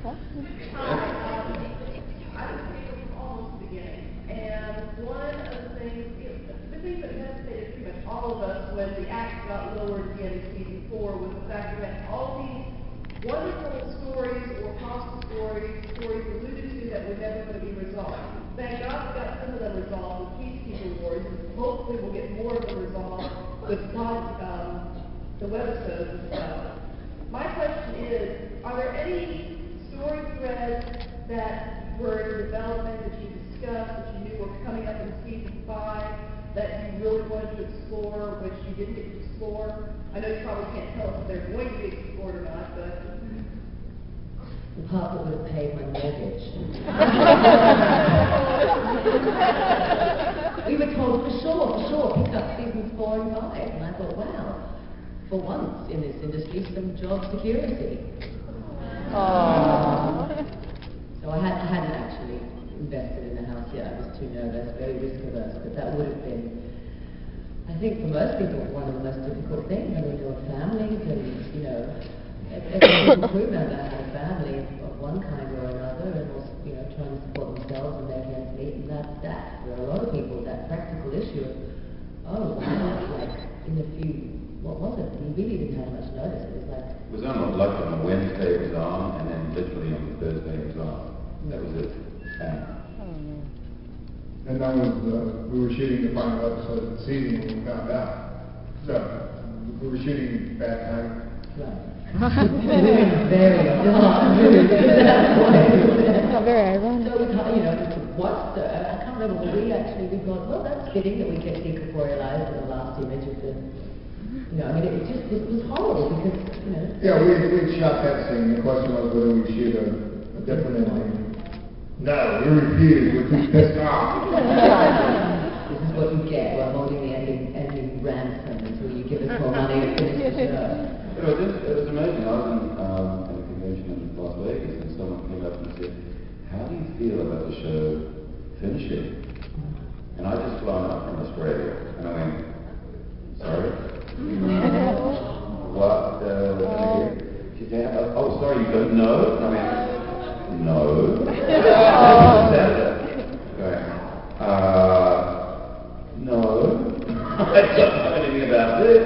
almost the beginning. And one of the things that devastated pretty much all of us when the axe got lowered at the end of season 4 was the fact that all these wonderful stories or possible stories alluded to that were never going to be resolved. Thank God we got some of them resolved with Peacekeeper Wars, and hopefully we'll get more of them resolved with the webisodes and stuff. My question is, are there any story threads that were in development that you discussed, that you knew were coming up in season 5, that you really wanted to explore, which you didn't get to explore? I know you probably can't tell us if they're going to be explored or not, but... The part that would have paid my mortgage. We were told for sure, pick up seasons 4 and 5. And I thought, wow, for once in this industry, some job security. So I hadn't actually invested in the house yet. I was too nervous, very risk averse, but that would have been, I think for most people, one of the most difficult things. I mean, there were families and, you know, every crew member had a family of one kind or another, and was, you know, trying to support themselves and make ends meet, and that for a lot of people, that practical issue of, like in a few, what was it? We really didn't have much notice. It was like... It was on, like on a Wednesday it was on, and then literally on the Thursday it was on. That was it. And that was, we were shooting the final episode of the season when we found out. So, we were shooting bad time. Right. Very dark. Not very ironic. So we can't, you know, I can't remember what we thought, well, that's fitting that we get decorporealized in the last image of the, you know, I mean, it was horrible because, you know. Yeah, we shot that scene. The question was whether we shoot a different ending. No, we refused. We're too pissed off. This is what you get. We're holding the ending ransom until you give us more money to finish the show. It was amazing. I was in a convention in Las Vegas, and someone came up and said, how do you feel about the show finishing? And I just flown up from Australia, and I went, sorry? What? She said, oh, sorry, you don't know? I mean, no. No. I don't know anything about this.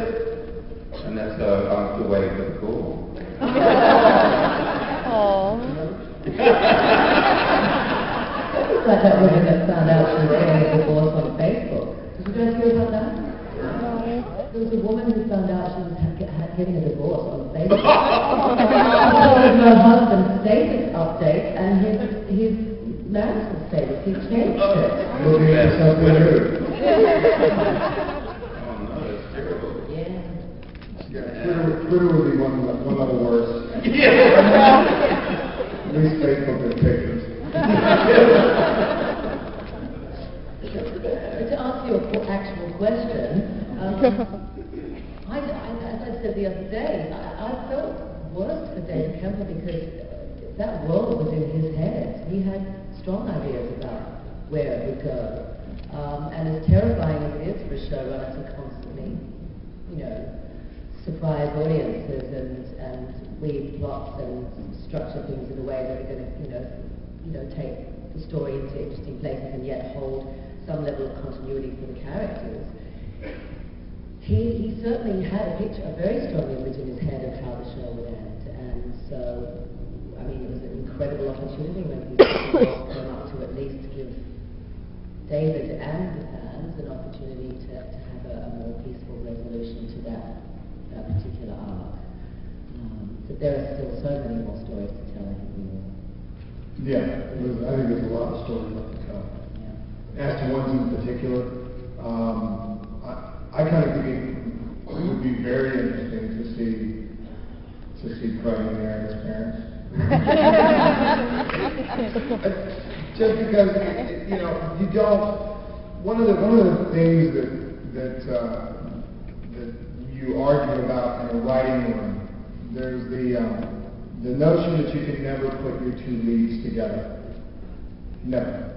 And that's I'm still waiting for the call. Like that woman that found out she was getting a divorce on Facebook. Did you guys hear about that? No. There was a woman who found out she was getting a divorce on Facebook. Her husband's status update and his marital status. He changed it. Looking at something. Yeah, Twitter would be one level worse. At least Facebook has pictures. To answer your actual question, as I said the other day, I felt worse for David Kemper because that world was in his head. He had strong ideas about where it would go. And as terrifying as it is for a showrunner to constantly, you know, surprise audiences and weave plots and structure things in a way that are going to, you know, take the story into interesting places and yet hold some level of continuity for the characters. He certainly had a very strong image in his head of how the show would end, and so, I mean, it was an incredible opportunity when people came up to at least give David and the fans an opportunity to have a more peaceful resolution to that particular arc. But there are still so many more stories to tell, I think we will. Yeah, I think there's a lot of stories left to tell. Yeah. As to ones in particular, I kind of think it would be very interesting to see Claudia and Aaron's parents. Just because, you know, you don't. One of the things that you argue about in a writing room, there's the notion that you can never put your two leads together. Never.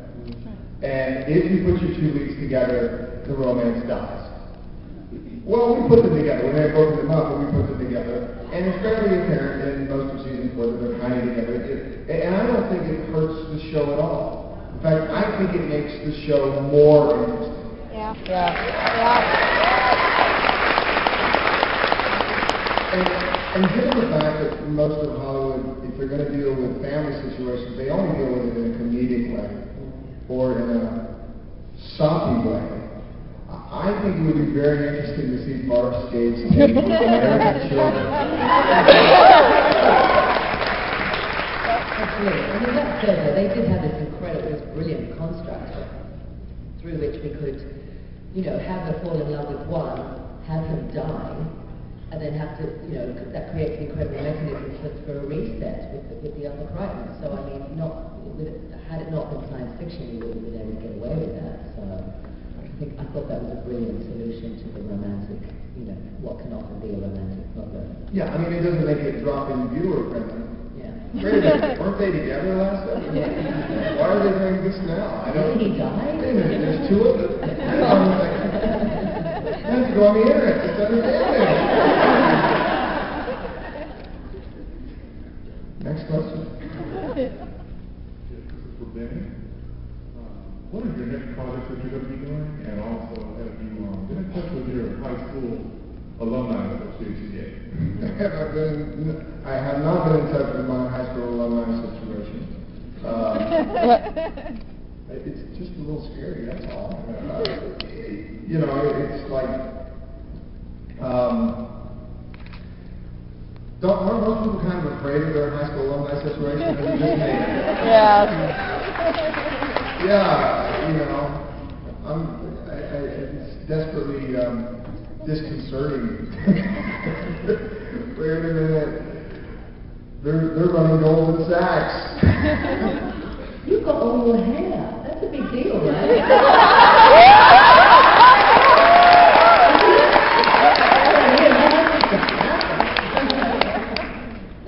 And if you put your two leads together, the romance dies. Well, we put them together. We may have broken them up, but we put them together. And it's fairly apparent in most of season 4 that they're kind of together. show at all. In fact, I think it makes the show more interesting. Yeah. And given the fact that most of Hollywood, if they're going to deal with family situations, they only deal with it in a comedic way or in a soppy way. I think it would be very interesting to see Farscape's take on American children. Absolutely. I mean, that said, they did have this incredible, this brilliant construct through which we could, have her fall in love with one, have him die, and then have to, that creates an incredible mechanism for a reset with the other Crichton. So, I mean, had it not been science fiction, we wouldn't have been able to get away with that. So, I thought that was a brilliant solution to the romantic, what can often be a romantic problem. Yeah, I mean, it doesn't make it drop-in viewer friendly. Yeah. Wait a minute, weren't they together last episode? Yeah. Why are they doing this now? I don't. He died? Wait a minute, there's two of them? I have to go on the internet to understand it. Next question. This is for Benny. What are your next projects that you're going to be doing? And also, have you been in touch with your high school alumni association yet? I have not been in touch with my high school alumni situation. It's just a little scary, that's all. It's like, aren't most people kind of afraid of their high school alumni situation? Because you just made it. Yeah. Yeah, it's desperately disconcerting. Wait a minute, they're running Goldman Sachs. You've got all your hair. That's a big deal, right?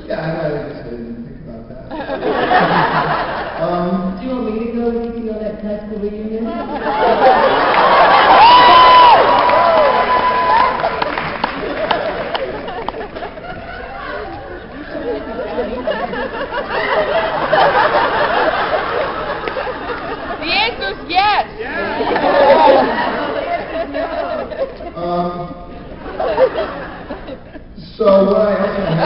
Yeah, I just didn't think about that. Do you want me to go with you on that high school reunion? The answer's yes. So what I also have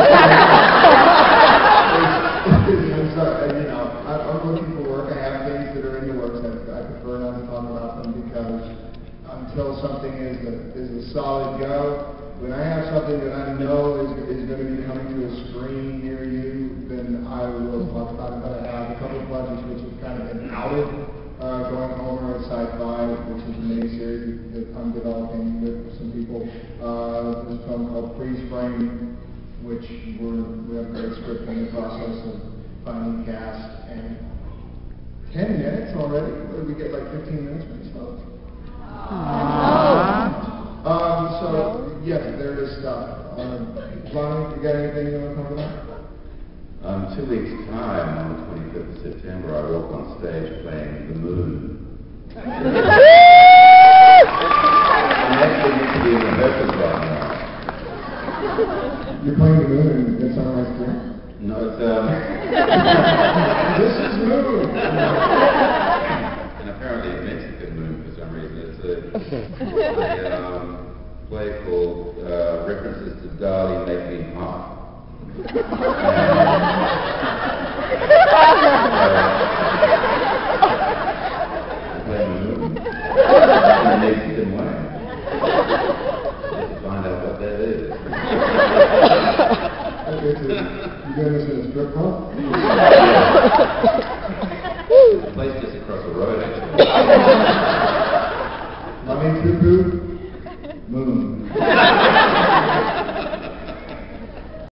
I'm looking for work. I have things that are in the works. I prefer not to talk about them because until something is a solid go, when I have something that I know is going to be coming to a screen near you, then I will talk about it. But I have a couple of projects which have kind of been outed. Going Homer at Sci-Fi, which is a miniseries that I'm developing with some people. There's a film called Freeze Frame, which we have a great script in the process of finding cast. And 10 minutes already? We get like 15 minutes for these folks. So, yes, there is stuff. Lani, you got anything you want to talk about? 2 weeks' time, on the 25th of September, I walk on stage playing The Moon. I actually need to be in the rehearsals right now. You're playing The Moon and it's on my screen? No, it's This is Moon! and apparently a Mexican moon for some reason. It's a play called References to Dali Make Me Hot. Playing The Moon in a Mexican way. Let's find out what that is. Okay, so you doing this in a strip club? The place just across the road, actually.